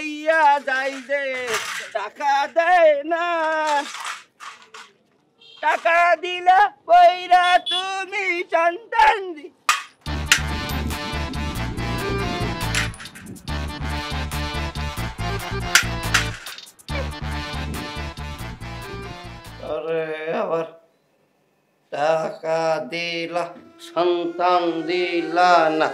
লইয়া যাই যে টাকা দেয় না, টাকা দিলা বইরা তুমি সন্তান দি। আরে আবার টাকা দিলা সন্তান দিলা না।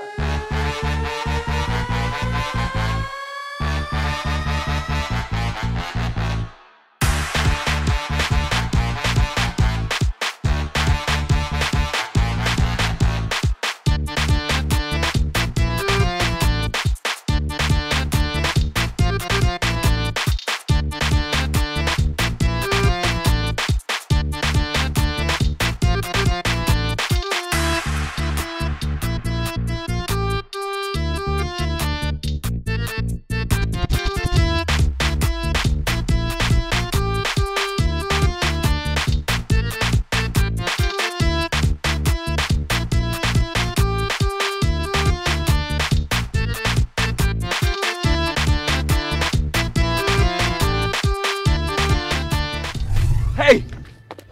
Hey!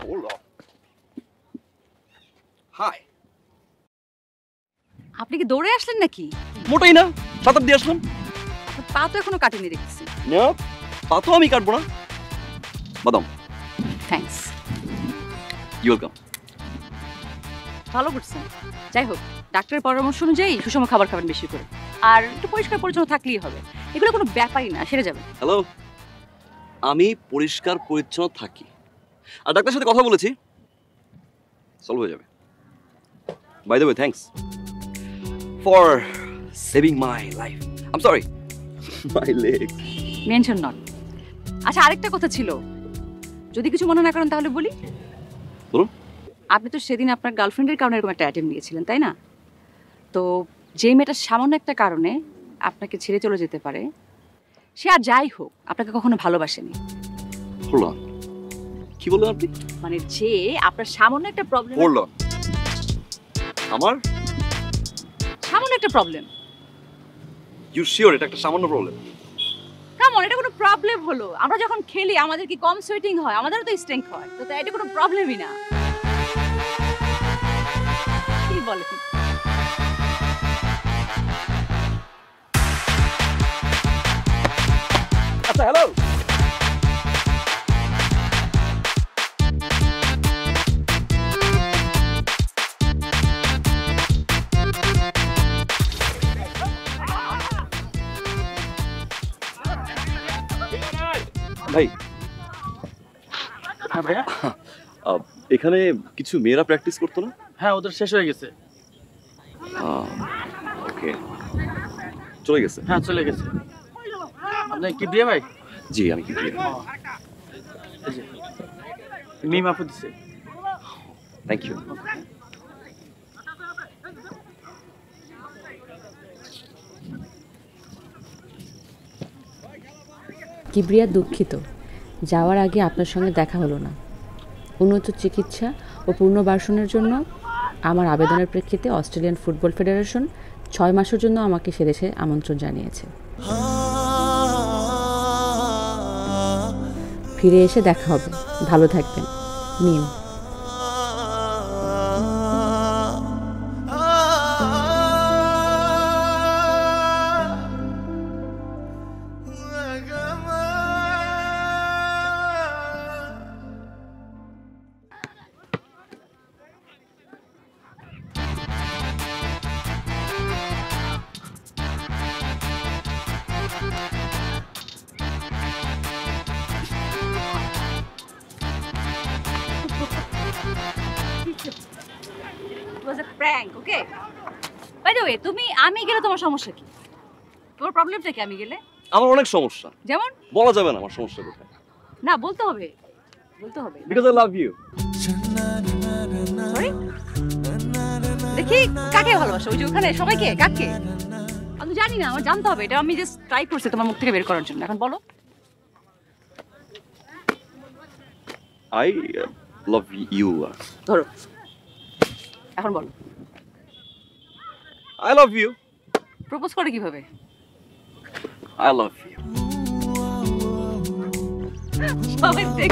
Hold on. Hi. আপনি কি দৌড়ে আসলেন নাকি? মোটেই না, শতাব্দী আসলাম। পা তো এখনো কাটেনি দেখছি। না, পা তো আমি কাটবো না। বাদাম। থ্যাঙ্কস। You welcome. ভালো করছেন। যাই হোক, ডাক্তারের পরামর্শ অনুযায়ী সুষম খাবার খাবেন বেশি করে। আর একটু পরিষ্কার পরিচ্ছন্ন থাকলেই হবে। এগুলো কোনো ব্যাপারই না, সেরে যাবে। হ্যালো, আমি পরিষ্কার পরিচ্ছন্ন থাকি, আর ডাক্তারের সাথে কথা বলেছি, সলভ হয়ে যাবে। By the way, thanks for saving my life. I am sorry, my leg. Mention not. আচ্ছা, আরেকটা কথা ছিল, যদি কিছু মনে না করেন তাহলে বলি। বলুন। আপনি তো সেদিন আপনার গার্লফ্রেন্ডের কারণে এরকম একটা অ্যাটেম্প নিয়েছিলেন, তাই না? তো যে মেয়েটা সামান্য একটা কারণে আপনাকে ছেড়ে চলে যেতে পারে, সে আর যাই হোক আপনাকে কখনো ভালোবাসেনি। হোল্ড অন, কি বললেন আপনি? মানে যে আপনার সামান্য একটা প্রবলেম। হোল্ড অন, আমার সামান্য একটা প্রবলেম। ইউ শিওর এটা একটা সামান্য প্রবলেম? কাম অন, এটা কোনো প্রবলেম হলো? আমরা যখন খেলি আমাদের কি কম সুইটিং হয়? আমাদেরও তো স্ট্রেংথ হয়, তো এটা কোনো প্রবলেমই না। কি বলে? আচ্ছা, হ্যালো। ভাই। হ্যাঁ ভাইয়া। এখানে কিছু মেয়েরা প্র্যাকটিস করতো না? হ্যাঁ, ওদের শেষ হয়ে গেছে। ওকে, চলে গেছে? হ্যাঁ, চলে গেছে। আপনি কি দিয়ে ভাই? জি, আমি কি দিয়ে। মিম আপু দিছে। Thank you. কিবরিয়া দুঃখিত, যাওয়ার আগে আপনার সঙ্গে দেখা হলো না। উন্নত চিকিৎসা ও পুনর্বাসনের জন্য আমার আবেদনের প্রেক্ষিতে অস্ট্রেলিয়ান ফুটবল ফেডারেশন 6 মাসের জন্য আমাকে সে দেশে আমন্ত্রণ জানিয়েছে। ফিরে এসে দেখা হবে। ভালো থাকবেন। মিম। ওকে, বাই দ্য ওয়ে, আমি গেলে তোমার সমস্যা কি? তোমার প্রবলেমটা কি আমি গেলে? আমার অনেক সমস্যা। যেমন? বলা যাবে না আমার সমস্যা কোথায়। না, বলতে হবে, বলতে হবে। Because I love you. Sorry, দেখি কাকে ভালোবাসো? ওই যে ওখানে সবাইকে, কাকে? আমি জানি না, আমার জানতে হবে। এটা আমি জাস্ট ট্রাই করছি তোমার মুখ থেকে বের করার জন্য। এখন বলো। I love you. ধরো, এখন বলো। I love you. প্রপোজ করে কিভাবে? I love you. সবাই দেখ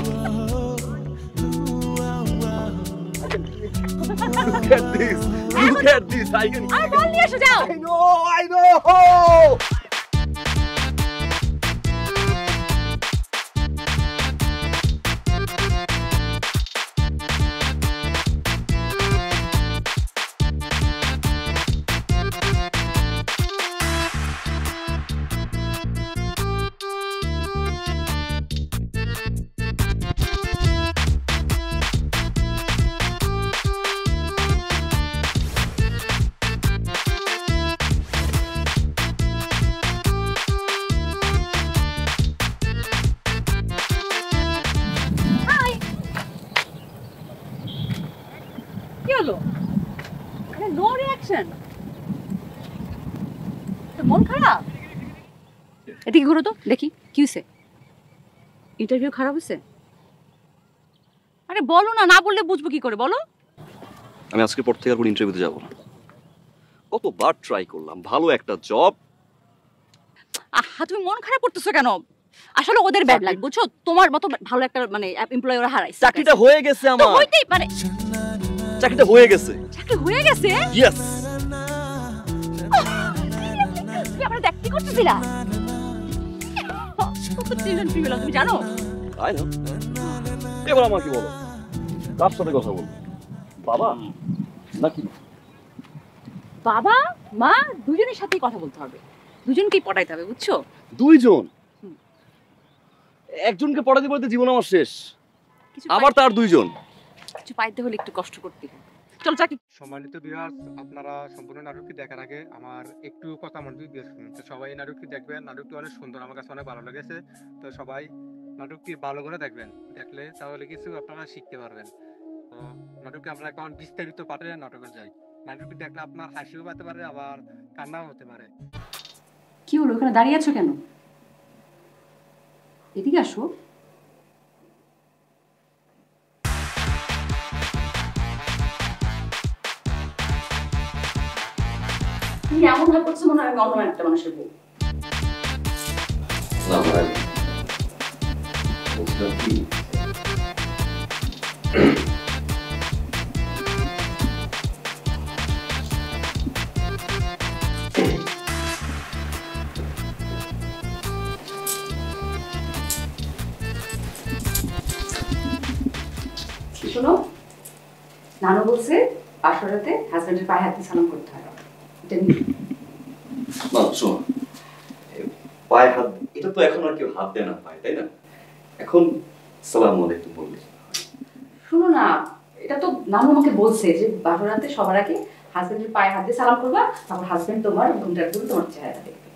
Look at this. Look at this. I can. আর বল নিয়ে এসে যাও I know. I know. কি হলো আরে নো রিঅ্যাকশন মন খারাপ এদিকে ঘুরো তো দেখি কি হয়েছে ইন্টারভিউ খারাপ হয়েছে আরে বলো না না বললে বুঝবো কি করে বলো আমি আজকের পর থেকে আর কোনো ইন্টারভিউতে যাব না কতবার ট্রাই করলাম ভালো একটা জব আহা তুমি মন খারাপ করতেছো কেন আসলে ওদের ব্যাড লাগ বুঝছো তোমার মতো ভালো একটা মানে এমপ্লয়ি ওরা হারাইছে চাকরিটা হয়ে গেছে তো আমার হইতেই পারে চাকরিটা হয়ে গেছে চাকরি হয়ে গেছে ইয়েস কি আমরা দেখতে করতেছিলা কত টেনশন ফ্রি হলাম তুমি জানো আই নো এবার আমাকে বলো কার সাথে কথা বলবো বাবা নাকি বাবা মা দুজনের সাথেই কথা বলতে হবে দুজনকেই পটাইতে হবে বুঝছো দুইজন একজনকে পড়াতে পড়াতে জীবন আমার শেষ কিছু আমার তার দুইজন কিছু পাইতে হলে একটু কষ্ট করতে হবে চল চাকরি সম্মানিত ভিউয়ার্স, আপনারা সম্পূর্ণ নাটকটি দেখার আগে আমার একটু কথা মনোযোগ দিয়ে শুনুন। তো সবাই এই নাটকটি দেখবেন, নাটকটি অনেক সুন্দর, আমার কাছে অনেক ভালো লেগেছে। তো সবাই নাটকটি ভালো করে দেখবেন, দেখলে তাহলে কিছু আপনারা শিখতে পারবেন। তো নাটকটি আমরা এখন বিস্তারিত পাঠে নাটকে যাই। নাটকটি দেখলে আপনার হাসিও পেতে পারে, আবার কান্নাও হতে পারে। কি হলো ওখানে দাঁড়িয়ে আছো কেন এদিকে আসো তুমি এমন ভাবে করছো মনে হয় আমি অন্য একটা মানুষের বউ না ভাই বলছিলাম কি শোনো নানু বলছে বাসরাতে হাজবেন্ডের পায়ে হাতে সালাম করতে হয় এটা নিয়ে না শোনো পায়ে হাত এটা তো এখন আর কেউ হাত দেয় না পায়ে তাই না এখন সালাম আলাইকুম বললে শোনো না এটা তো নানু আমাকে বলছে যে বাসরাতে সবার আগে হাজবেন্ডের পায়ে হাত দিয়ে সালাম করবা তারপর হাজবেন্ড তোমার ঘুমটা করে তোমার চেহারা দেখবে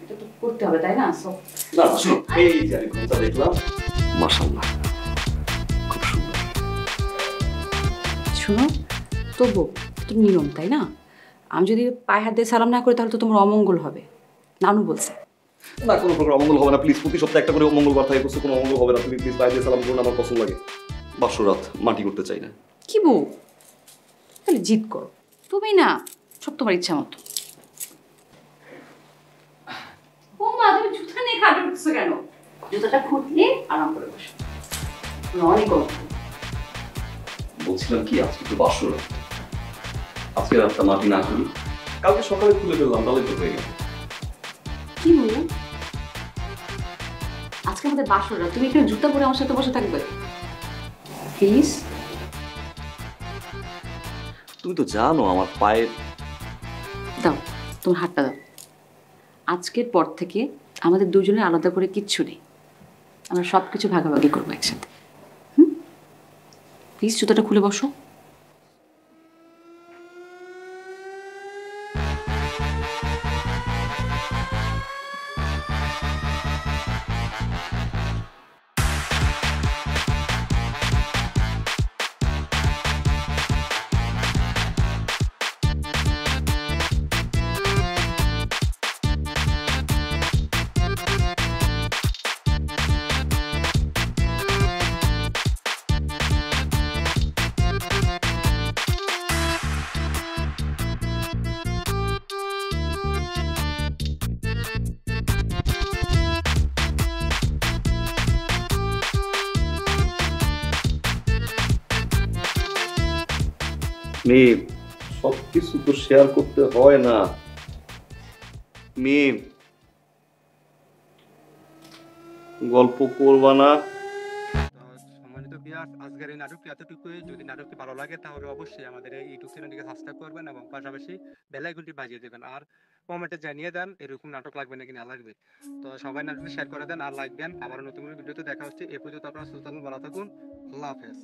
এটা তো করতে হবে তাই না সব না শোনো এই যে আমি ঘুমটা দেখলাম মাশাআল্লাহ খুব সুন্দর শোনো তবু তো নিয়ম তাই না আমি যদি পায়ে হাত দিয়ে সালাম না করি তাহলে তো তোমার অমঙ্গল হবে নানু বলছে না কোনো প্রকার অমঙ্গল হবে না প্লিজ প্রতি সপ্তাহে একটা করে মঙ্গলবার থাকে কোনো অমঙ্গল হবে না তুমি প্লিজ পায়ে দিয়ে সালাম করুন আমার পছন্দ লাগে বাসরাত মাটি করতে চাই না কি বউ তাহলে জিদ করো তুমি না সব তোমার ইচ্ছা মতো ও মা তুমি জুতা নিয়ে খাটে উঠছো কেন জুতাটা খুঁটলে আরাম করে বসো অনেক বলছিলাম কি আজকে তো বাসরাত আজকে রাতটা মাটি না করি কালকে সকালে খুলে ফেললাম তাহলে তো হয়ে গেল কি বউ আজকে আমাদের বাসরা তুমি এখানে জুতা পরে আমার সাথে বসে থাকবে প্লিজ তুমি তো জানো আমার পায়ের দাও তোমার হাতটা দাও আজকের পর থেকে আমাদের দুজনের আলাদা করে কিচ্ছু নেই আমরা সব কিছু ভাগাভাগি করবো একসাথে প্লিজ জুতাটা খুলে বসো মিম, সবকিছু তো শেয়ার করতে হয় না। মিম, গল্প করবা না? তো সম্মানিত ভিউয়ার্স, আজকের এই নাটকটি এতটুকুই। যদি নাটকটি ভালো লাগে তাহলে অবশ্যই আমাদের এই ইউটিউব চ্যানেলটিকে সাবস্ক্রাইব করবেন এবং পাশাপাশি বেল আইকনটি বাজিয়ে দেবেন। আর কমেন্টে জানিয়ে দেন এরকম নাটক লাগবে নাকি না লাগবে। তো সবাই নাটকটি শেয়ার করে দেন আর লাইক দেন। আবার নতুন কোনো ভিডিওতে দেখা হচ্ছে। এ পর্যন্ত আপনারা সুস্থ থাকুন, ভালো থাকুন। আল্লাহ হাফেজ।